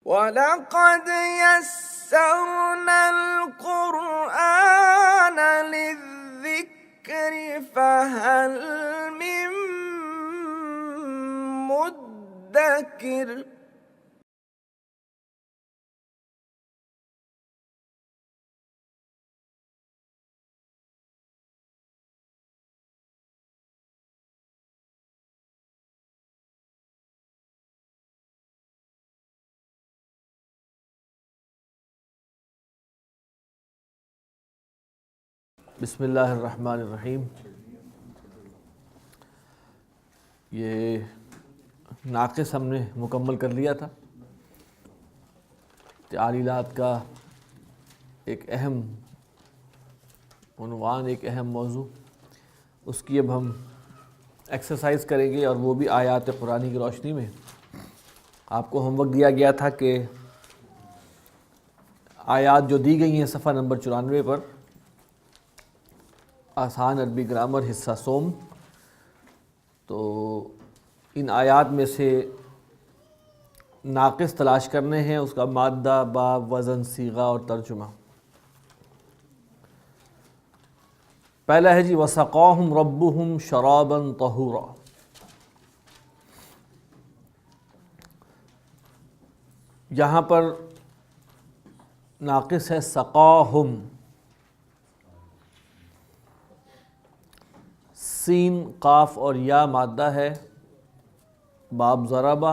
وَلَقَدْ يَسَّرْنَا الْقُرْآنَ لِلذِّكْرِ فَهَلْ مِن مُّدَّكِرٍ۔ بسم اللہ الرحمن الرحیم۔ یہ ناقص ہم نے مکمل کر لیا تھا۔ تعلیلات کا ایک اہم عنوان، ایک اہم موضوع، اس کی اب ہم ایکسرسائز کریں گے، اور وہ بھی آیات قرآنی کی روشنی میں۔ آپ کو ہوم ورک دیا گیا تھا کہ آیات جو دی گئی ہیں صفحہ نمبر 94 پر، آسان عربی گرامر حصہ سوم، تو ان آیات میں سے ناقص تلاش کرنے ہیں، اس کا مادہ، باب، وزن، صیغہ اور ترجمہ۔ پہلا ہے جی وَسَقَاهُمْ رَبُّهُمْ شَرَابًا طَهُورًا۔ یہاں پر ناقص ہے سقاہم، سین، قاف اور یا مادہ ہے، باب ضربہ،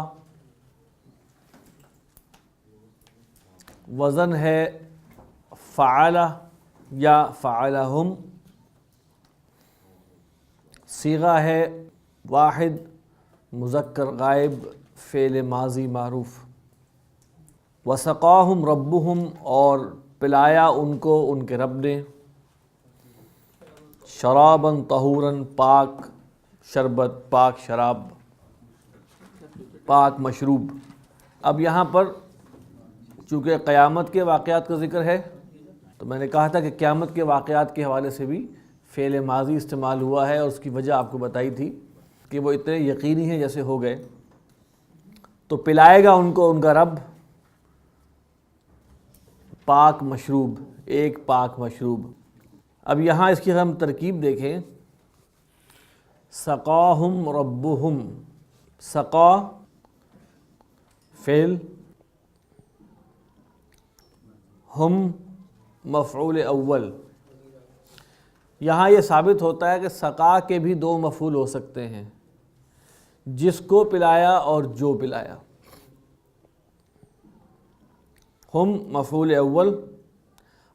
وزن ہے فعلہ یا فعلہم، صیغہ ہے واحد مذکر غائب فعل ماضی معروف۔ وسقاہم ربہم، اور پلایا ان کو ان کے رب نے، شراباً طہوراً، پاک شربت، پاک شراب، پاک مشروب۔ اب یہاں پر چونکہ قیامت کے واقعات کا ذکر ہے، تو میں نے کہا تھا کہ قیامت کے واقعات کے حوالے سے بھی فعل ماضی استعمال ہوا ہے، اور اس کی وجہ آپ کو بتائی تھی کہ وہ اتنے یقینی ہیں جیسے ہو گئے۔ تو پلائے گا ان کو ان کا رب پاک مشروب، ایک پاک مشروب۔ اب یہاں اس کی ہم ترکیب دیکھیں، سقاہم ربہم، سقا فعل، ہم مفعول اول۔ یہاں یہ ثابت ہوتا ہے کہ سقا کے بھی دو مفعول ہو سکتے ہیں، جس کو پلایا اور جو پلایا۔ ہم مفعول اول،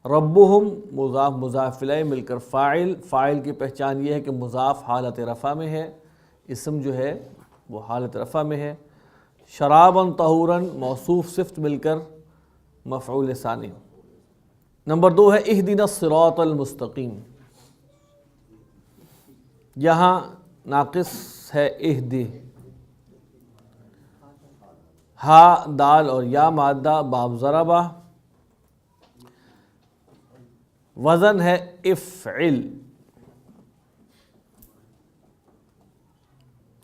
ربہم مضاف مضاف الیہ مل کر فاعل۔ فاعل کی پہچان یہ ہے کہ مضاف حالت رفع میں ہے، اسم جو ہے وہ حالت رفع میں ہے۔ شراباً طہوراً موصوف صفت مل کر مفعول ثانی۔ نمبر 2 ہے اہدنا الصراط المستقیم۔ یہاں ناقص ہے اہدی، ہا دال اور یا مادہ، باب ضربہ، وزن ہے افعل،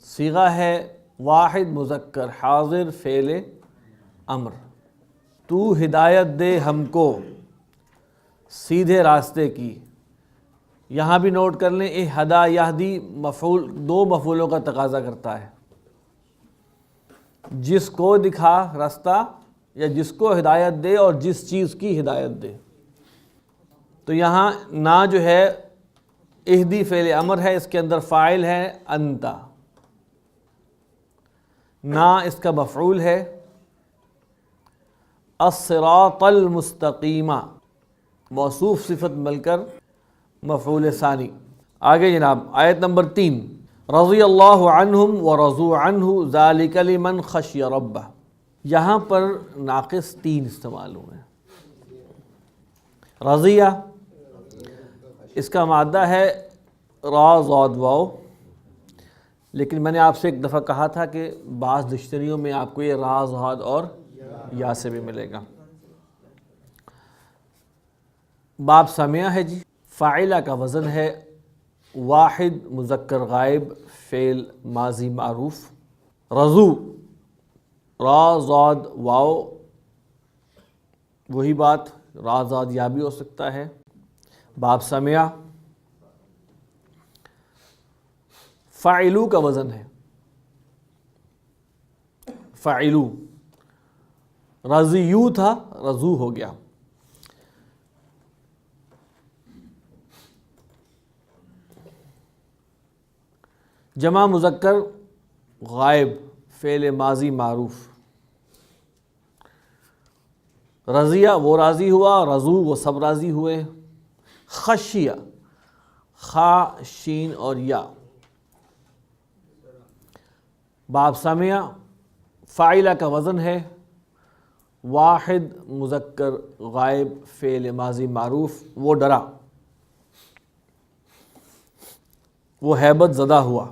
صیغہ ہے واحد مذکر حاضر فعل امر۔ تو ہدایت دے ہم کو سیدھے راستے کی۔ یہاں بھی نوٹ کر لیں، اہدا یہدی مفعول دو مفعولوں کا تقاضا کرتا ہے، جس کو دکھا راستہ، یا جس کو ہدایت دے اور جس چیز کی ہدایت دے۔ تو یہاں نا جو ہے اہدی فعل امر ہے، اس کے اندر فاعل ہے انتا، نا اس کا مفعول ہے، الصراط المستقیم موصوف صفت مل کر مفعول ثانی۔ آگے جناب آیت نمبر 3، رضی اللہ عنہم ورضوا عنہ ذالک لمن خشی ربہ۔ یہاں پر ناقص 3 استعمال ہوئے ہیں۔ رضیہ، اس کا مادہ ہے را ضاد واو، لیکن میں نے آپ سے ایک دفعہ کہا تھا کہ بعض ڈکشنریوں میں آپ کو یہ را ضاد اور یا سے بھی ملے گا۔ باب سمعہ ہے جی، فاعلہ کا وزن ہے واحد مذکر غائب فعل ماضی معروف۔ رضو را ضاد واو وہی بات رازاد یا بھی ہو سکتا ہے. باب سمع فاعلو کا وزن ہے، فاعلو. رضیو تھا، رضو ہو گیا. جمع مذکر غائب فعل ماضی معروف. رضیہ وہ راضی ہوا، رضو وہ سب راضی ہوئے. خشیہ خا شین اور یا. باب سمع فاعلہ کا وزن ہے، واحد مذکر غائب فعل ماضی معروف. وہ ڈرا، وہ ہیبت زدہ ہوا.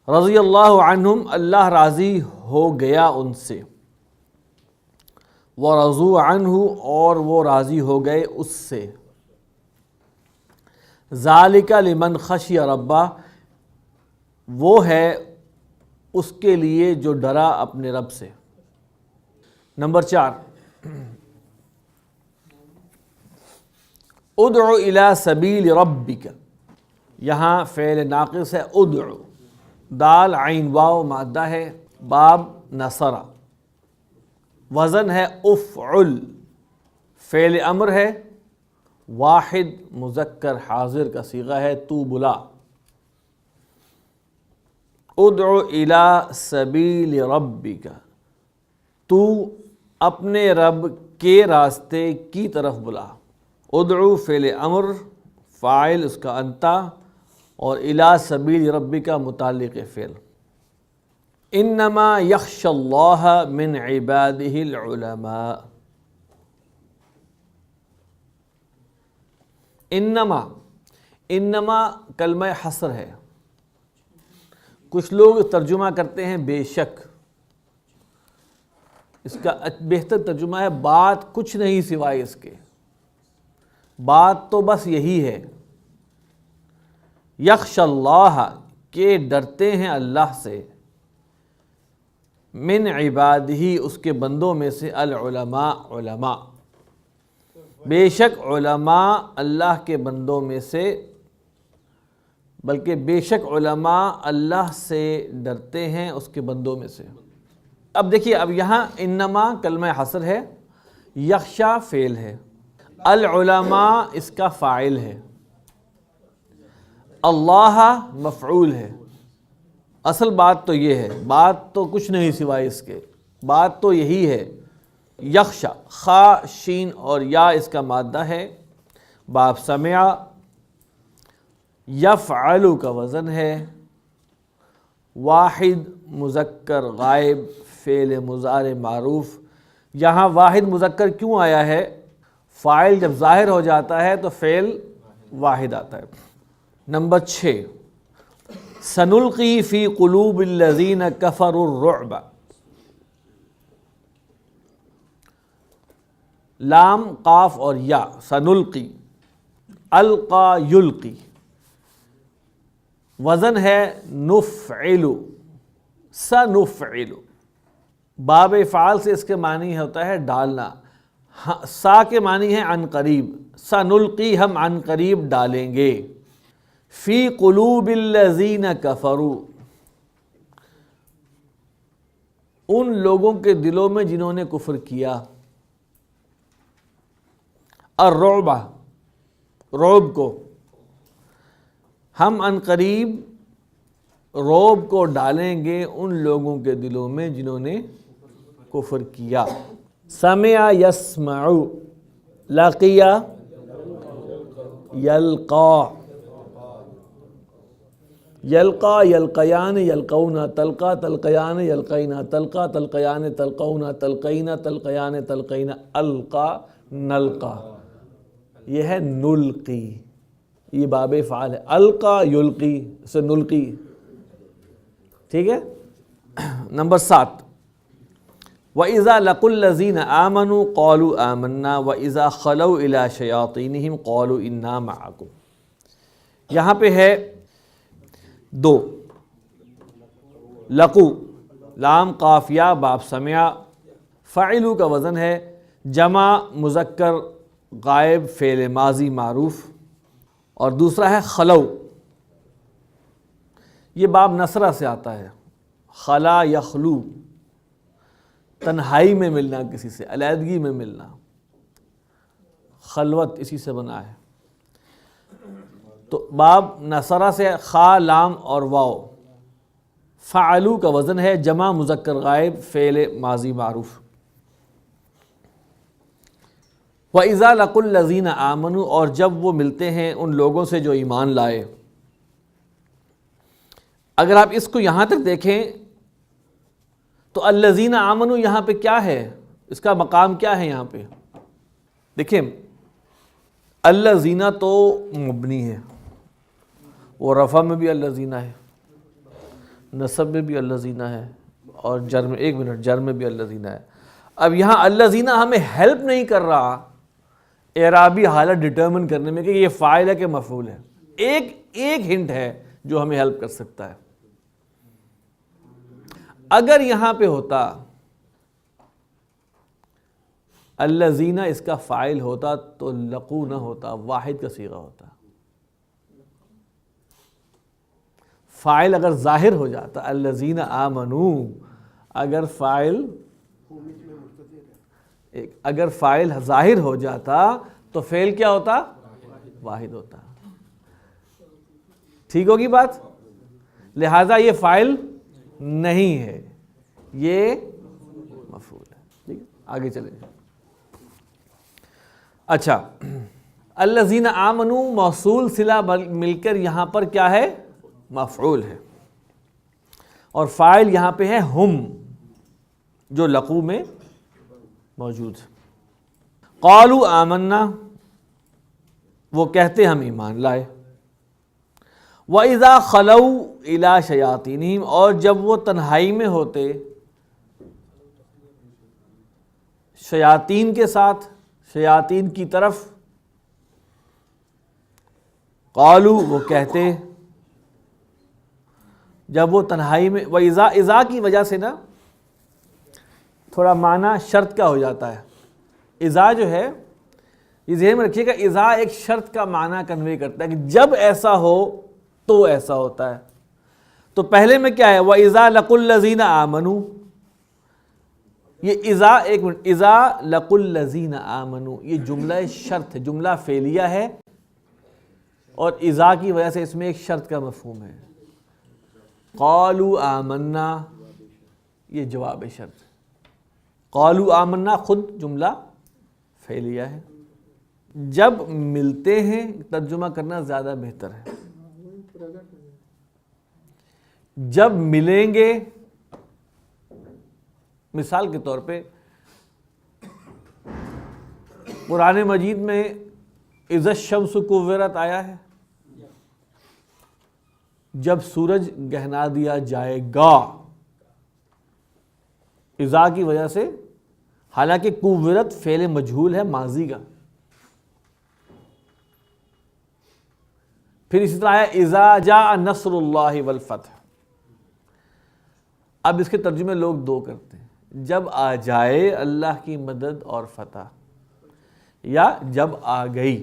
رضی اللہ عنہم اللہ راضی ہو گیا ان سے. ورضوا عنہ اور وہ راضی ہو گئے اس سے. ذالک لمن خشی ربہ وہ ہے اس کے لیے جو ڈرا اپنے رب سے. نمبر 4 ادعو الی سبیل ربک. یہاں فعل ناقص ہے ادعو، دال عین واو مادہ ہے. باب نصر وزن ہے افعل، فعل امر ہے، واحد مذکر حاضر کا صیغہ ہے تو بلا. ادعو الی سبیل ربک تو اپنے رب کے راستے کی طرف بلا. ادعو فعل امر، فاعل اس کا انتا، اور الی سبیل ربک کا متعلق فعل. انما یخش اللہ من عبادہ العلماء. انما کلمہ حصر ہے. کچھ لوگ ترجمہ کرتے ہیں بے شک، اس کا بہتر ترجمہ ہے بات کچھ نہیں سوائے اس کے، بات تو بس یہی ہے. یخش اللہ کہ ڈرتے ہیں اللہ سے، من عبادہ اس کے بندوں میں سے، العلماء علماء، بے شک علماء اللہ کے بندوں میں سے، بلکہ بے شک علماء اللہ سے ڈرتے ہیں اس کے بندوں میں سے. اب دیکھیے، اب یہاں انما کلمہ حصر ہے، یخشا فعل ہے، العلماء اس کا فاعل ہے، اللہ مفعول ہے. اصل بات تو یہ ہے، بات تو کچھ نہیں سوائے اس کے، بات تو یہی ہے. یخشا خا شین اور یا اس کا مادہ ہے. باب سمع یفعل کا وزن ہے، واحد مذکر غائب فعل مضارع معروف. یہاں واحد مذکر کیوں آیا ہے؟ فاعل جب ظاہر ہو جاتا ہے تو فعل واحد آتا ہے. نمبر 6 سنلقی فی قلوب الذین کفروا الرعب. لام قاف اور یا. سنلقی القا یلقی، وزن ہے نفعل. سنفعل باب افعال سے اس کے معنی ہوتا ہے ڈالنا. سا کے معنی ہے عن قریب. سنلقی ہم عن قریب ڈالیں گے. فی قلوب الذین کفروا ان لوگوں کے دلوں میں جنہوں نے کفر کیا. الرعب رعب کو، ہم عن قریب رعب کو ڈالیں گے ان لوگوں کے دلوں میں جنہوں نے کفر کیا. سمع یسمع، لقی یلقا، یلقا یلقیان یلقون، تلقا تلقیان یلقین، تلقا تلقیان تلقون، تلقین تلقیان تلقین، القا نلقا. یہ ہے نلقی، یہ باب فعال ہے. القا یلقی سے نلقی. ٹھیک ہے. نمبر 7 وَإِذَا لَقُوا الَّذِينَ آمَنُوا قَالُوا آمَنَّا وَإِذَا خَلَوْا إِلَىٰ شَيَاطِينِهِمْ قَالُوا إِنَّا مَعَكُمْ. یہاں پہ ہے 2 لقو، لام قاف یا. باب سمع فاعلو کا وزن ہے جمع مذکر غائب فعل ماضی معروف، اور دوسرا ہے خلو، یہ باب نصرہ سے آتا ہے، خلا یخلو، تنہائی میں ملنا کسی سے، علیحدگی میں ملنا، خلوت اسی سے بنا ہے۔ تو باب نصرہ سے خا لام اور واو، فعلو کا وزن ہے جمع مذکر غائب فعل ماضی معروف۔ وَإِذَا لَقُوا الَّذِينَ آمَنُوا، اور جب وہ ملتے ہیں ان لوگوں سے جو ایمان لائے۔ اگر آپ اس کو یہاں تک دیکھیں تو الذین آمنوا یہاں پہ کیا ہے، اس کا مقام کیا ہے یہاں پہ؟ دیکھیں الذین تو مبنی ہے، وہ رفع میں بھی الذین ہے، نصب میں بھی الذین ہے، اور جر میں، ایک منٹ، جر میں بھی الذین ہے۔ اب یہاں الذین ہمیں ہیلپ نہیں کر رہا اعرابی حالت ڈٹرمن کرنے میں کہ یہ فاعل ہے کہ مفعول ہے، ایک ہنٹ ہے جو ہمیں ہیلپ کر سکتا ہے۔ اگر یہاں پہ ہوتا الذین اس کا فاعل ہوتا تو لقو نہ ہوتا، واحد کا صیغہ ہوتا۔ فاعل اگر ظاہر ہو جاتا الذین آمنوا، اگر فاعل ظاہر ہو جاتا تو فعل کیا ہوتا؟ واحد ہوتا۔ ٹھیک ہوگی بات؟ لہذا یہ فاعل نہیں ہے، یہ مفعول ہے۔ ٹھیک ہے، آگے چلیں۔ اچھا، الذین آمنوا موصول صلہ مل کر یہاں پر کیا ہے؟ مفعول ہے، اور فاعل یہاں پہ ہے ہم، جو لقو میں موجود ہے۔ قالوا آمنا، وہ کہتے ہم ایمان لائے۔ وَإِذَا خَلَوْا إِلَىٰ شَيَاطِينِهِمْ، اور جب وہ تنہائی میں ہوتے شیاطین کے ساتھ، شیاطین کی طرف، قالوا وہ کہتے، جب وہ تنہائی میں، وَإِذَا، اذا کی وجہ سے نا تھوڑا معنی شرط کا ہو جاتا ہے۔ اذا جو ہے یہ ذہن میں رکھیے گا، اذا ایک شرط کا معنی کنوے کرتا ہے کہ جب ایسا ہو تو ایسا ہوتا ہے۔ تو پہلے میں کیا ہے؟ وَإِذَا لَقُوا الَّذِينَ آمَنُوا، یہ اذا، ایک منٹ، اذا لَقُوا الَّذِينَ آمَنُوا یہ جملہ شرط ہے، جملہ فعلیہ ہے، اور اذا کی وجہ سے اس میں ایک شرط کا مفہوم ہے۔ قالوا آمنا یہ جواب شرط، قالوا آمنا خود جملہ فعلیہ ہے۔ جب ملتے ہیں ترجمہ کرنا زیادہ بہتر ہے۔ جب ملیں گے، مثال کے طور پہ قرآن مجید میں اذا الشمس کورت آیا ہے، جب سورج گہنا دیا جائے گا، اذا کی وجہ سے، حالانکہ کورت فعل مجہول ہے ماضی کا۔ پھر اسی طرح آیا اذا جاء نصر اللہ والفتح۔ اب اس کے ترجمے لوگ دو کرتے ہیں، جب آ جائے اللہ کی مدد اور فتح، یا جب آ گئی۔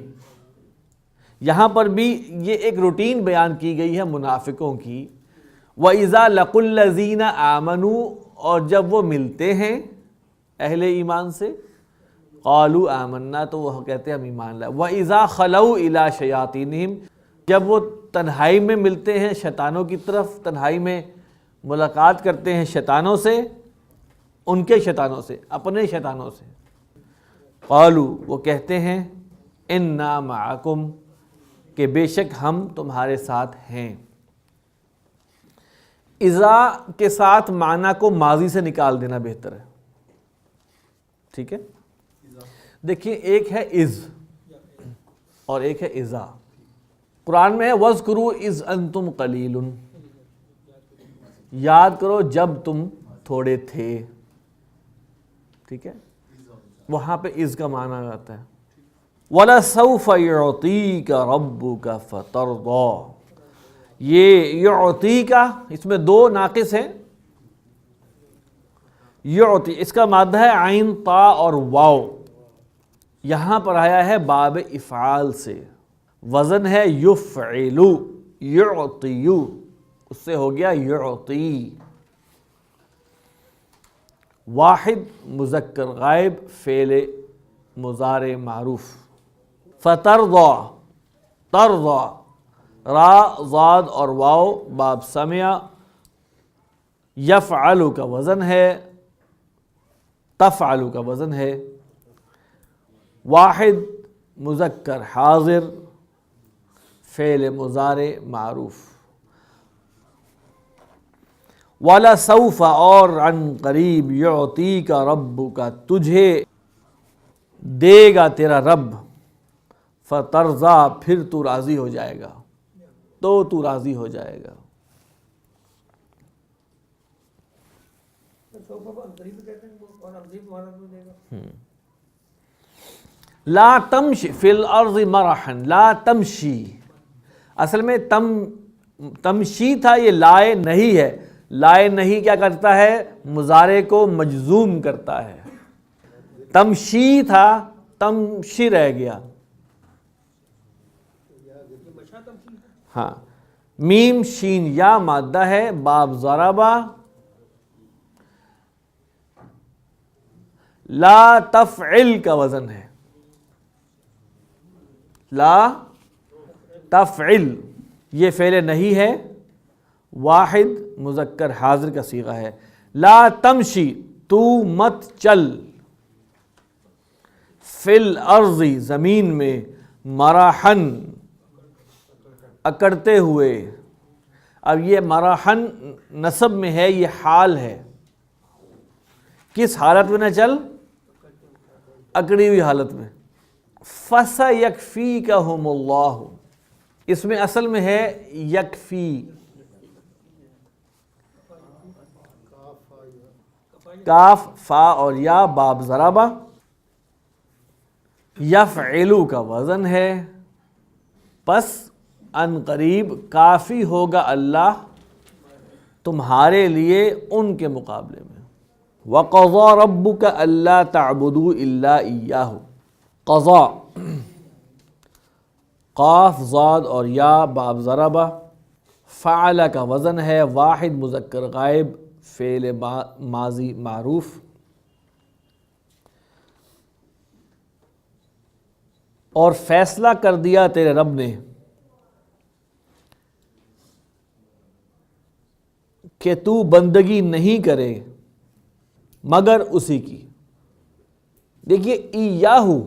یہاں پر بھی یہ ایک روٹین بیان کی گئی ہے منافقوں کی، وَإِذَا لَقُوا الَّذِينَ آمَنُوا، اور جب وہ ملتے ہیں اہل ایمان سے، قالوا آمنا تو وہ کہتے ہیں ہم ایمان لائے۔ وَإِذَا خَلَوْا إِلَىٰ شَيَاطِينِهِمْ، جب وہ تنہائی میں ملتے ہیں شیطانوں کی طرف، تنہائی میں ملاقات کرتے ہیں شیطانوں سے، ان کے شیطانوں سے، اپنے شیطانوں سے، قالوا وہ کہتے ہیں انا معکم کہ بے شک ہم تمہارے ساتھ ہیں۔ اذا کے ساتھ معنی کو ماضی سے نکال دینا بہتر ہے، ٹھیک ہے؟ دیکھیے ایک ہے از اور ایک ہے اذا۔ قرآن میں ہے وَاذْكُرُوا إِذْ أَنْتُمْ قَلِيلٌ، یاد کرو جب تم تھوڑے تھے، ٹھیک ہے؟ وہاں پہ از کا معنی آتا ہے۔ وَلَسَوْفَ يُعْطِيكَ رَبُّكَ فَتَرْضَىٰ، یہ یعطی کا، اس میں دو ناقص ہیں۔ یعطی اس کا مادہ ہے عین، تا اور واو، یہاں پر آیا ہے باب افعال سے، وزن ہے یفعلو، یعطیو، اس سے ہو گیا یعطی۔ واحد مذکر غائب فعل مضارع معروف۔ فترضى، ترضى، را ضاد اور واو باب سمع۔ یفعل کا وزن ہے، تفعل کا وزن ہے۔ واحد مذکر حاضر فعل مضارع معروف۔ وَلَسَوْفَ، اور عن قریب، یعطیک ربک، تجھے دے گا تیرا رب، فترضا، پھر تو راضی ہو جائے گا، تو راضی ہو جائے گا۔ لا تمشی فی الارض مرحا، لا تمشی، اصل میں تمشی تھا، یہ لائے نہیں ہے۔ لائے نہیں کیا کرتا ہے؟ مضارع کو مجزوم کرتا ہے۔ تمشی تھا، تمشی رہ گیا۔ ہاں، میم شین یا مادہ ہے، باب ضربہ۔ لا تفعل کا وزن ہے، لا تفعل، یہ فعل نہیں ہے، واحد مذکر حاضر کا صیغہ ہے۔ لا تمشی، تو مت چل، فی الارض، زمین میں، مرحن، اکڑتے ہوئے۔ اب یہ مرحن نصب میں ہے، یہ حال ہے، کس حالت میں نہ چل؟ اکڑی ہوئی حالت میں۔ فَسَيَكْفِيكَهُمُ اللَّهُ، اس میں اصل میں ہے یکفی، کاف فا اور یا باب ضربہ۔ یفعلو کا وزن ہے، پس ان قریب کافی ہوگا اللہ تمہارے لیے ان کے مقابلے میں۔ وَقَضَى رَبُّكَ أَلَّا تَعْبُدُوا إِلَّا إِيَّاهُ، قضا، قاف ضاد اور یا باب ضربہ۔ فعل کا وزن ہے، واحد مذکر غائب فعل ماضی معروف۔ اور فیصلہ کر دیا تیرے رب نے کہ تو بندگی نہیں کرے مگر اسی کی۔ دیکھیے ایاہو،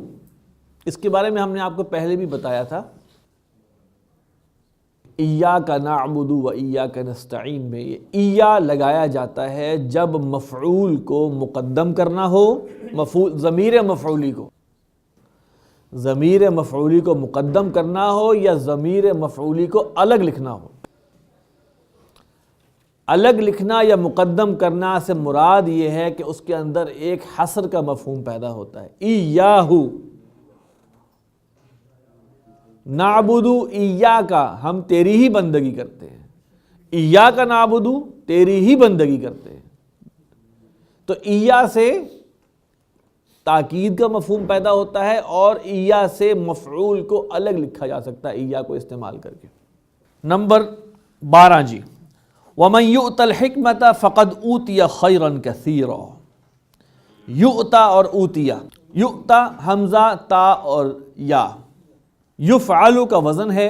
اس کے بارے میں ہم نے آپ کو پہلے بھی بتایا تھا، ایاک نعبد و ایاک نستعین میں یہ ایا لگایا جاتا ہے جب مفعول کو مقدم کرنا ہو، ضمیر مفعولی کو، ضمیر مفعولی کو مقدم کرنا ہو یا ضمیر مفعولی کو الگ لکھنا ہو۔ الگ لکھنا یا مقدم کرنا سے مراد یہ ہے کہ اس کے اندر ایک حصر کا مفہوم پیدا ہوتا ہے۔ ایاہو نعبدو ایاکا، ہم تیری ہی بندگی کرتے ہیں، ایاکا نعبدو، تیری ہی بندگی کرتے ہیں۔ تو ایا سے تاکید کا مفہوم پیدا ہوتا ہے اور ایا سے مفعول کو الگ لکھا جا سکتا ہے ایا کو استعمال کر کے۔ نمبر 12 جی، وَمَنْ يُؤْتَ الْحِكْمَةَ فَقَدْ أُوتِيَ خَيْرًا كَثِيرًا۔ یؤتا اور اوتیا، یؤتا حمزہ تا اور یا، یفعل کا وزن ہے،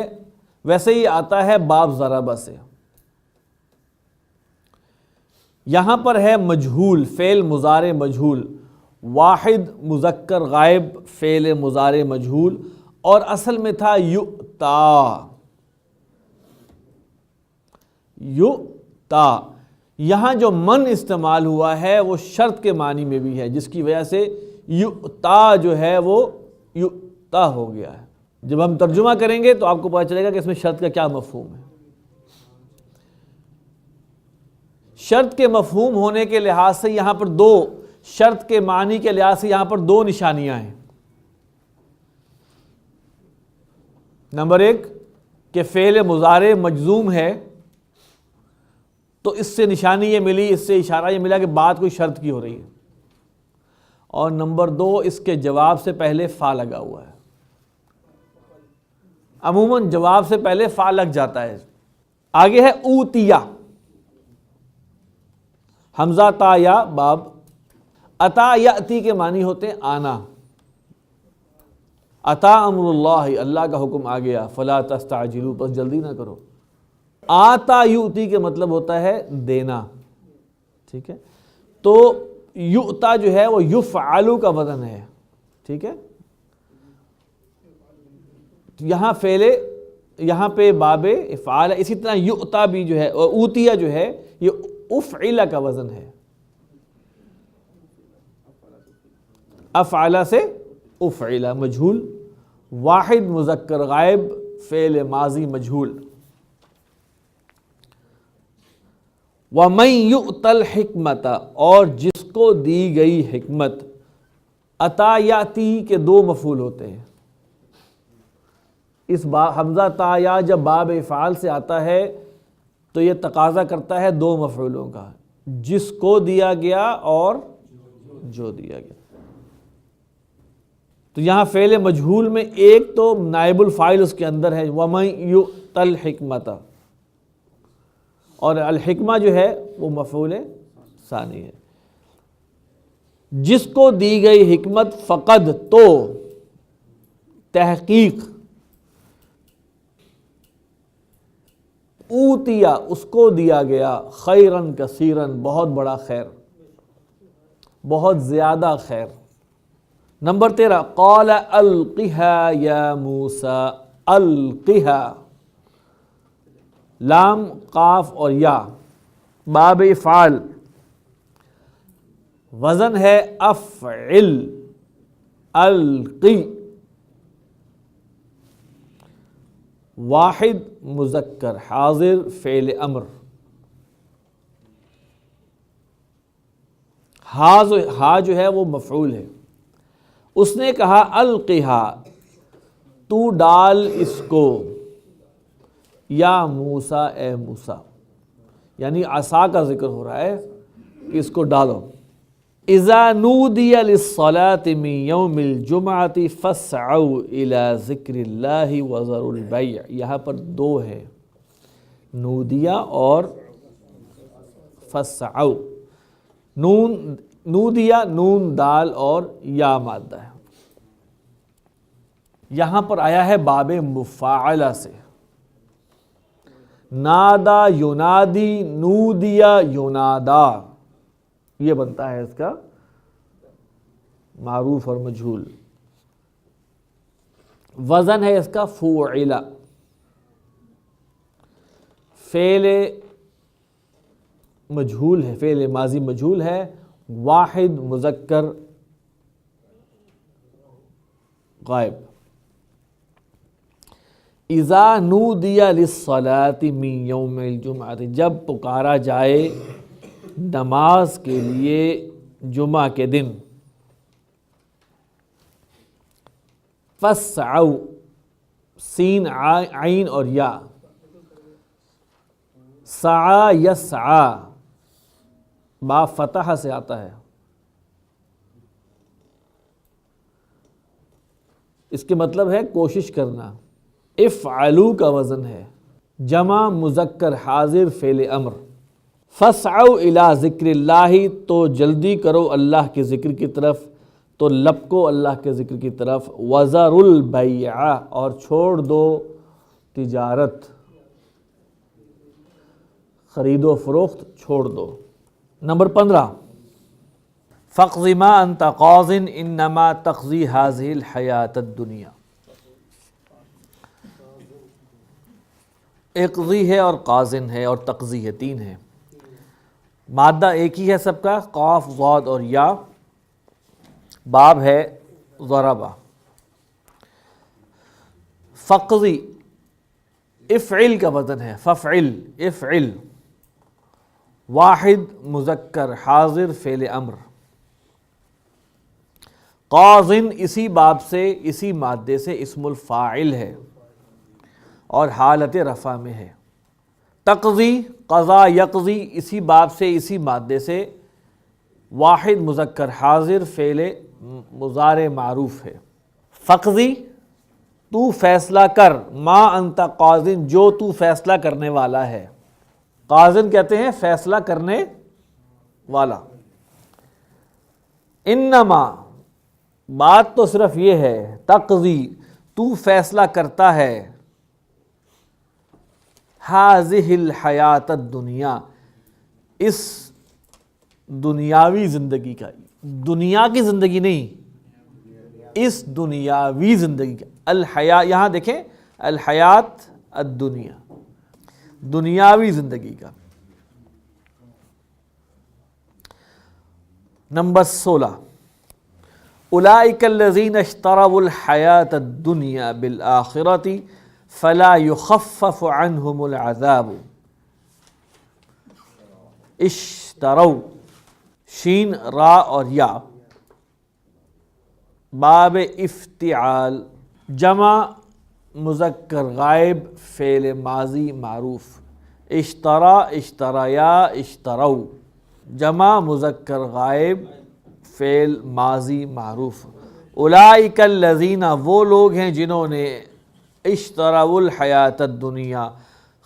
ویسے ہی آتا ہے باب ضربہ سے۔ یہاں پر ہے مجہول، فعل مضارع مجہول، واحد مذکر غائب فعل مضارع مجہول، اور اصل میں تھا یؤتا، یؤتا۔ یہاں جو من استعمال ہوا ہے وہ شرط کے معنی میں بھی ہے، جس کی وجہ سے یؤتا جو ہے وہ یؤتا ہو گیا ہے۔ جب ہم ترجمہ کریں گے تو آپ کو پتہ چلے گا کہ اس میں شرط کا کیا مفہوم ہے۔ شرط کے مفہوم ہونے کے لحاظ سے یہاں پر دو، شرط کے معنی کے لحاظ سے یہاں پر دو نشانیاں ہیں۔ نمبر 1 کہ فعل مضارع مجزوم ہے، تو اس سے نشانی یہ ملی، اس سے اشارہ یہ ملا کہ بات کوئی شرط کی ہو رہی ہے۔ اور نمبر 2 اس کے جواب سے پہلے فا لگا ہوا ہے. عموماً جواب سے پہلے فا لگ جاتا ہے. آگے ہے اوتیا، حمزہ تا یا باب. اتا یاتی کے معنی ہوتے ہیں آنا. اتا امر اللہ، اللہ کا حکم آ گیا. فلا تستعجلوا، بس جلدی نہ کرو. آتا یؤتی کے مطلب ہوتا ہے دینا. ٹھیک ہے، تو یؤتا جو ہے وہ یفعلو کا وزن ہے. ٹھیک ہے، یہاں فعل، یہاں پہ باب افعال ہے. اسی طرح یؤتا بھی جو ہے، اور اوتیا جو ہے یہ افعل کا وزن ہے. افعل سے افعل، مجھول. واحد مذکر غائب، فعل ماضی مجھول. وَمَن يُؤْتَ الْحِکْمَةَ، اور جس کو دی گئی حکمت. عطا یاتی کے 2 مفعول ہوتے ہیں. اس حمزہ تا یا جب باب افعال سے آتا ہے تو یہ تقاضا کرتا ہے 2 مفعولوں کا، جس کو دیا گیا اور جو دیا گیا. تو یہاں فعل مجہول میں ایک تو نائب الفاعل اس کے اندر ہے، وَمَن يُؤْتَ الْحِکْمَةَ، اور الحکمہ جو ہے وہ مفعول ثانی ہے. جس کو دی گئی حکمت، فقد تو تحقیق، اوتیا اس کو دیا گیا، خیرن کثیرن بہت بڑا خیر، بہت زیادہ خیر. نمبر 13 قال القها یا موسیٰ. القها، لام قاف اور یا، باب افعال، وزن ہے افعل. القی، واحد مذکر حاضر فعل امر. ہا جو ہے وہ مفعول ہے. اس نے کہا القہا، تو ڈال اس کو، یا موسیٰ اے موسیٰ، یعنی عصا کا ذکر ہو رہا ہے کہ اس کو ڈالو. اذا نودی للصلاة من یوم الجمعة فاسعوا الى ذکر اللہ وذروا البیع. یہاں پر 2 ہے، نودیا اور فاسعوا. نون نودیا، نون دال اور یا مادہ ہے. یہاں پر آیا ہے باب مفاعلہ سے. نادا ینادی، نودیا ینادا، یہ بنتا ہے اس کا معروف اور مجھول. وزن ہے اس کا فعل، فعل مجھول ہے، فعل ماضی مجھول ہے. واحد مذکر غائب. اذا نودی للصلاة من یوم الجمعہ، جب پکارا جائے نماز کے لیے جمعہ کے دن. فاسعوا، سین عین اور یا. سعا یسعا، با فتح سے آتا ہے. اس کے مطلب ہے کوشش کرنا. افعلوا کا وزن ہے جمع مذکر حاضر فعل امر. فاسعوا الی ذکر اللہ، تو جلدی کرو اللہ کے ذکر کی طرف، تو لپکو اللہ کے ذکر کی طرف. وذروا البیع، اور چھوڑ دو تجارت، خرید و فروخت چھوڑ دو. نمبر 15 فاقض ما انت قاض انما تقضی هذه الحیات الدنیا. اقضی ہے اور قاضن ہے اور تقضی ہے، 3 ہے. مادہ ایک ہی ہے سب کا، قاف ضاد اور یا. باب ہے ضربہ. فقضی افعل کا وزن ہے ففعل، افعل. واحد مذکر حاضر فعل امر. قاضن اسی باب سے، اسی مادے سے اسم الفاعل ہے اور حالت رفع میں ہے. تقضی قضا یقضی، اسی باب سے، اسی مادے سے، واحد مذکر حاضر فعل مضارع معروف ہے. فقضی تو فیصلہ کر، ما انت قاضٍ جو تو فیصلہ کرنے والا ہے. قاضٍ کہتے ہیں فیصلہ کرنے والا. انما بات تو صرف یہ ہے، تقضی تو فیصلہ کرتا ہے، ہذہ الحیات الدنیا اس دنیاوی زندگی کا، دنیا کی زندگی نہیں، اس دنیاوی زندگی کا. الحیات یہاں دیکھیں، الحیات الدنیا دنیاوی زندگی کا. نمبر 16 اولئک الذین اشتروا الحیات الدنیا بالآخرۃ فلا یخفف عنہم العذاب. اشتروا شین را اور یا باب افتعال جمع مذکر غائب فعل ماضی معروف. اشترا اشتریا اشتروا جمع مذکر غائب فعل ماضی معروف. اولئک الذین وہ لوگ ہیں جنہوں نے اشتروا الحیات الدنیا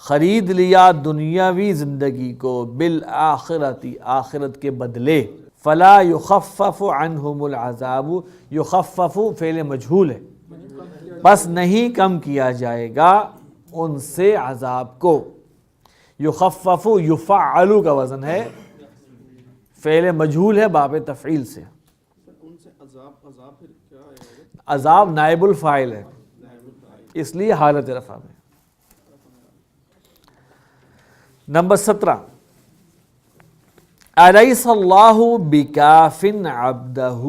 خرید لیا دنیاوی زندگی کو، بالآخرۃ آخرت کے بدلے. فلا یخفف عنہم العذاب یخفف فعل مجہول ہے، بس نہیں کم کیا جائے گا ان سے عذاب کو. یخفف یفعل کا وزن ہے، فعل مجہول ہے باب تفعیل سے. عذاب نائب الفاعل ہے اس لیے حالت رفع میں. نمبر 17 الیس اللہ بکاف عبدہ.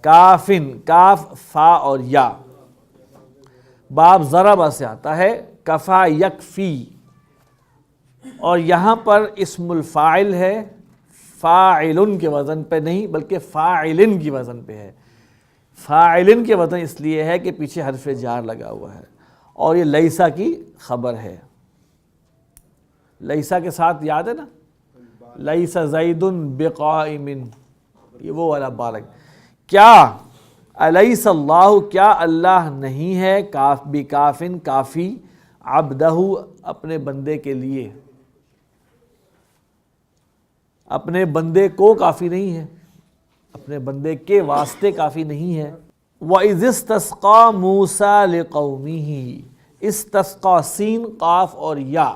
کافن کاف فا اور یا باب ضرب سے آتا ہے، کفا یکفی، اور یہاں پر اسم الفاعل ہے، فاعلن کے وزن پہ نہیں بلکہ فاعلن کی وزن پہ ہے. فاعلن کے وزن اس لیے ہے کہ پیچھے حرف جار لگا ہوا ہے اور یہ لیسا کی خبر ہے. لیسا کے ساتھ یاد ہے نا، لیسا زید بقائم، یہ وہ والا بارک. کیا الیس اللہ کیا اللہ نہیں ہے بکافن کافی عبدہ اپنے بندے کے لیے، اپنے بندے کو کافی نہیں ہے، اپنے بندے کے واسطے کافی نہیں ہے. وَإِذِ اسْتَسْقَىٰ مُوسَىٰ لِقَوْمِهِ استسقا سین قاف اور یا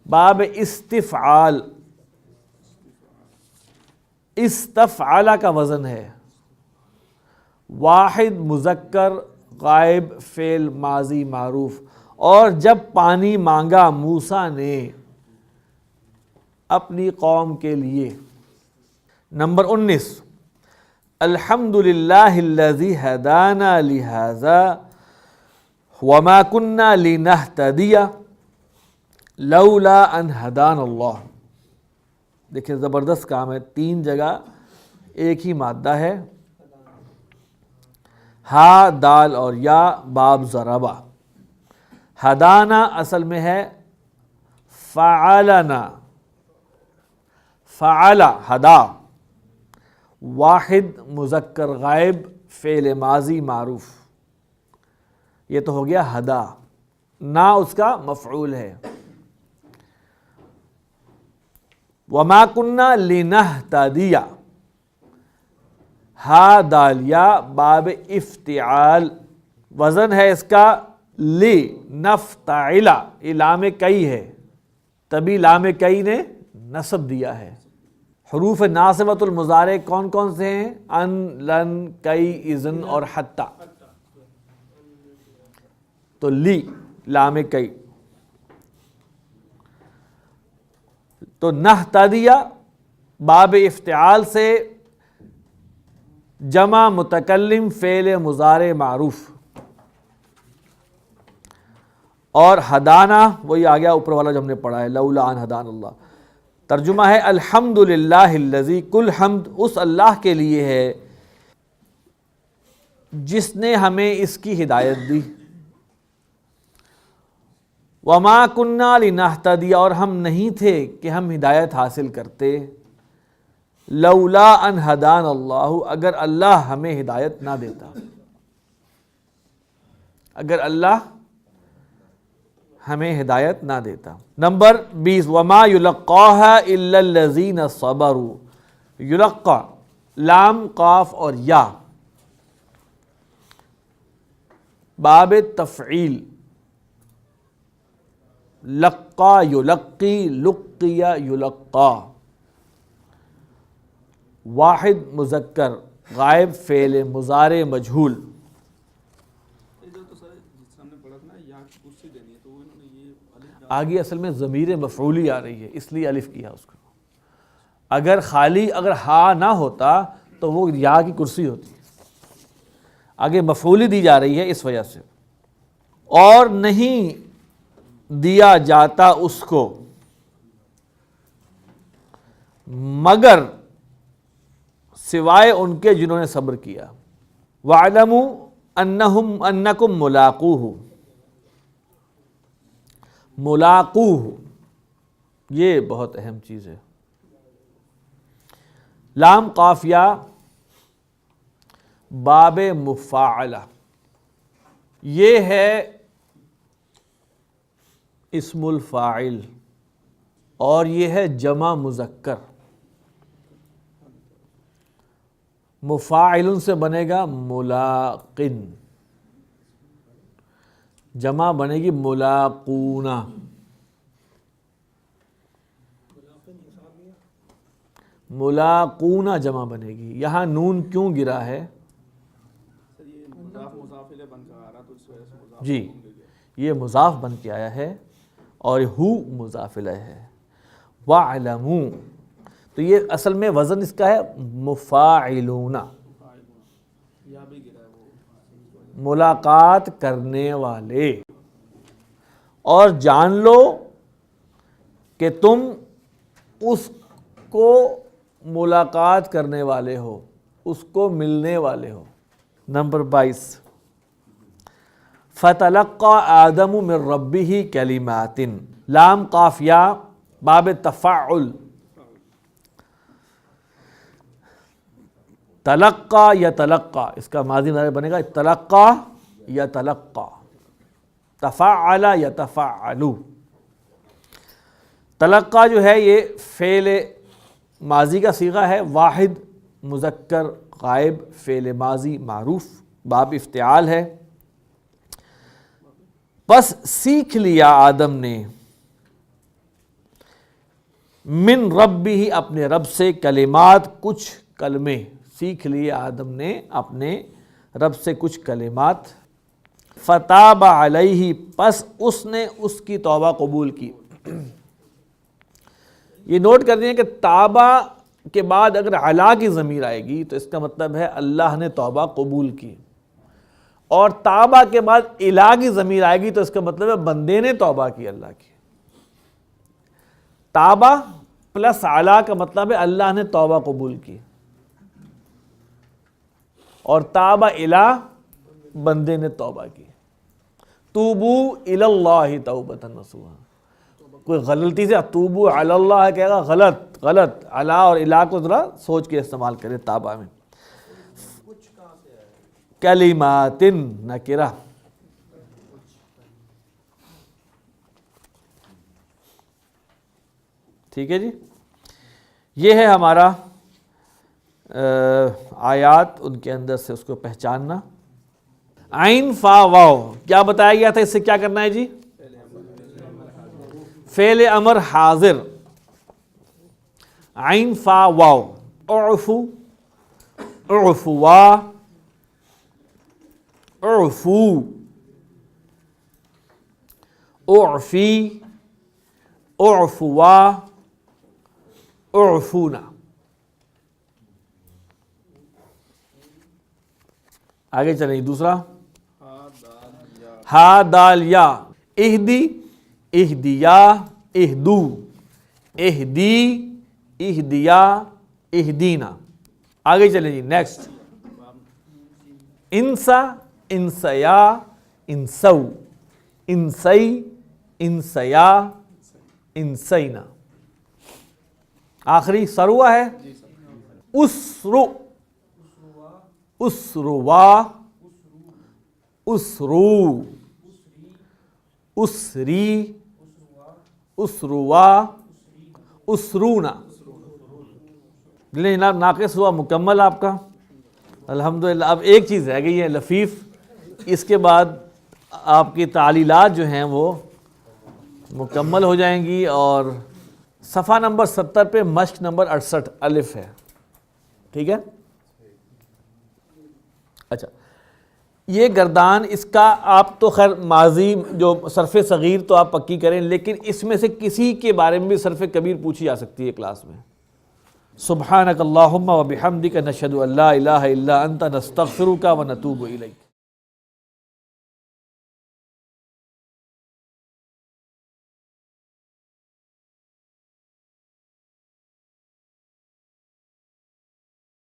باب استفعال، استفعل کا وزن ہے، واحد مذکر غائب فعل ماضی معروف. اور جب پانی مانگا موسیٰ نے اپنی قوم کے لیے. نمبر 19 الحمد للہ الذی ہدانا لہذا وما كنا لنہتدی لولا ان ہدانا اللہ. دیکھیں زبردست کام ہے، 3 جگہ ایک ہی مادہ ہے، ہا دال اور یا باب ضربہ. ہدانا اصل میں ہے فعلنا، فعل ہدا، واحد مذکر غائب فعل ماضی معروف. یہ تو ہو گیا ہدا، نا اس کا مفعول ہے. وما كنا لنہتدی، ہا دالیا باب افتعال، وزن ہے اس کا لی نفتعل، یہ لام کئی ہے تبھی لام کئی نے نصب دیا ہے. حروف ناصبۃ المضارع کون کون سے ہیں؟ ان، لن، کئی، اذن اور حتی. تو لی لام کئی، تو نہتدی باب افتعال سے جمع متکلم فعل مضارع معروف. اور ہدانا وہی آ گیا اوپر والا جو ہم نے پڑھا ہے، لولا ان ہدان اللہ. ترجمہ ہے الحمد للہ الذی، کل حمد اس اللہ کے لیے ہے جس نے ہمیں اس کی ہدایت دی. وما كنا لنہتدی، اور ہم نہیں تھے کہ ہم ہدایت حاصل کرتے. لولا ان ہدان اللہ، اگر اللہ ہمیں ہدایت نہ دیتا، اگر اللہ ہمیں ہدایت نہ دیتا۔ نمبر 20 وما یلقاها الا الذین صبروا، یلقا لام قاف اور یا باب تفعیل، لقا یلقی، لقیا یلقا، واحد مذکر، غائب فعل مضارع مجہول۔ آگے اصل میں ضمیر مفعولی آ رہی ہے اس لیے الف کیا اس کو، اگر خالی اگر ہا نہ ہوتا تو وہ یا کی کرسی ہوتی ہے، آگے مفعولی دی جا رہی ہے اس وجہ سے۔ اور نہیں دیا جاتا اس کو مگر سوائے ان کے جنہوں نے صبر کیا۔ وَاعْلَمُوا أَنَّكُمْ مُلَاقُوهُ، ملاقوہ یہ بہت اہم چیز ہے۔ لام قافیہ باب مفاعلہ، یہ ہے اسم الفاعل اور یہ ہے جمع مذکر۔ مفاعل سے بنے گا ملاقن، جمع بنے گی ملاقونا۔ ملاقونا جمع بنے گی، یہاں نون کیوں گرا ہے؟ جی یہ مضاف بن کے آیا ہے اور ہو مضاف الیہ ہے۔ وَاعْلَمُوا، تو یہ اصل میں وزن اس کا ہے مفاعلون، ملاقات کرنے والے، اور جان لو کہ تم اس کو ملاقات کرنے والے ہو، اس کو ملنے والے ہو۔ نمبر 22 فَتَلَقَّى آدَمُ مِن رَبِّهِ كَلِمَاتٍ، لام قافیہ باب تفعل، تلقا یا تلقا، اس کا ماضی مضارع بنے گا تلقا یا تلقا، تفعل یا تفعلو۔ تلقا جو ہے یہ فعل ماضی کا صیغہ ہے، واحد مذکر غائب فعل ماضی معروف، باب افتعال ہے۔ بس سیکھ لیا آدم نے من ربہ، اپنے رب سے، کلمات کچھ کلمے، سیکھ لیے آدم نے اپنے رب سے کچھ کلمات۔ فتاب علیہ، پس اس نے اس کی توبہ قبول کی۔ یہ نوٹ کر دیں کہ تابہ کے بعد اگر علا کی ضمیر آئے گی تو اس کا مطلب ہے اللہ نے توبہ قبول کی، اور تابہ کے بعد الا کی ضمیر آئے گی تو اس کا مطلب ہے بندے نے توبہ کی اللہ کی۔ تابہ پلس علا کا مطلب ہے اللہ نے توبہ قبول کی، اور تابہ الا بندے نے توبہ کی۔ توبو الی اللہ توبۃ نصوحا، کوئی غلطی سے توبو علی اللہ کہے گا، غلط علا اور الا کو ذرا سوچ کے استعمال کرے تابہ میں۔ کلمات نکرہ، ٹھیک ہے جی، یہ ہے ہمارا آیات، ان کے اندر سے اس کو پہچاننا۔ عین فا واو کیا بتایا گیا تھا، اس سے کیا کرنا ہے جی؟ فعل امر حاضر، عین فا واو، اعفو، اعفوا، اعفو، اعفی، اعفوا، اعفونا۔ آگے چلیں دوسرا، ہا دال یا، اہدی، اہدیا، اہدو، اہدی، اہدیا، اہدینا۔ آگے چلیں جی نیکسٹ، انسا، انسیا، انسو، انسی، انسیا، انسینا۔ آخری سروا ہے، اسرو، اسروا، اسرو، اسری، اسروا، اسرونا۔ لیکن جناب ناقص ہوا مکمل آپ کا، الحمدللہ۔ اب ایک چیز رہ گئی ہے لفیف، اس کے بعد آپ کی تعلیلات جو ہیں وہ مکمل ہو جائیں گی، اور صفحہ نمبر 70 پہ مشق نمبر 68 الف ہے، ٹھیک ہے؟ اچھا، یہ گردان، اس کا آپ تو خیر ماضی جو صرف صغیر تو آپ پکی کریں، لیکن اس میں سے کسی کے بارے میں بھی صرف کبیر پوچھی جا سکتی ہے کلاس میں۔ سبحانک اللہم و بحمدک نشہد ان لا الہ الا انت نستغفرک و نتوب الیک۔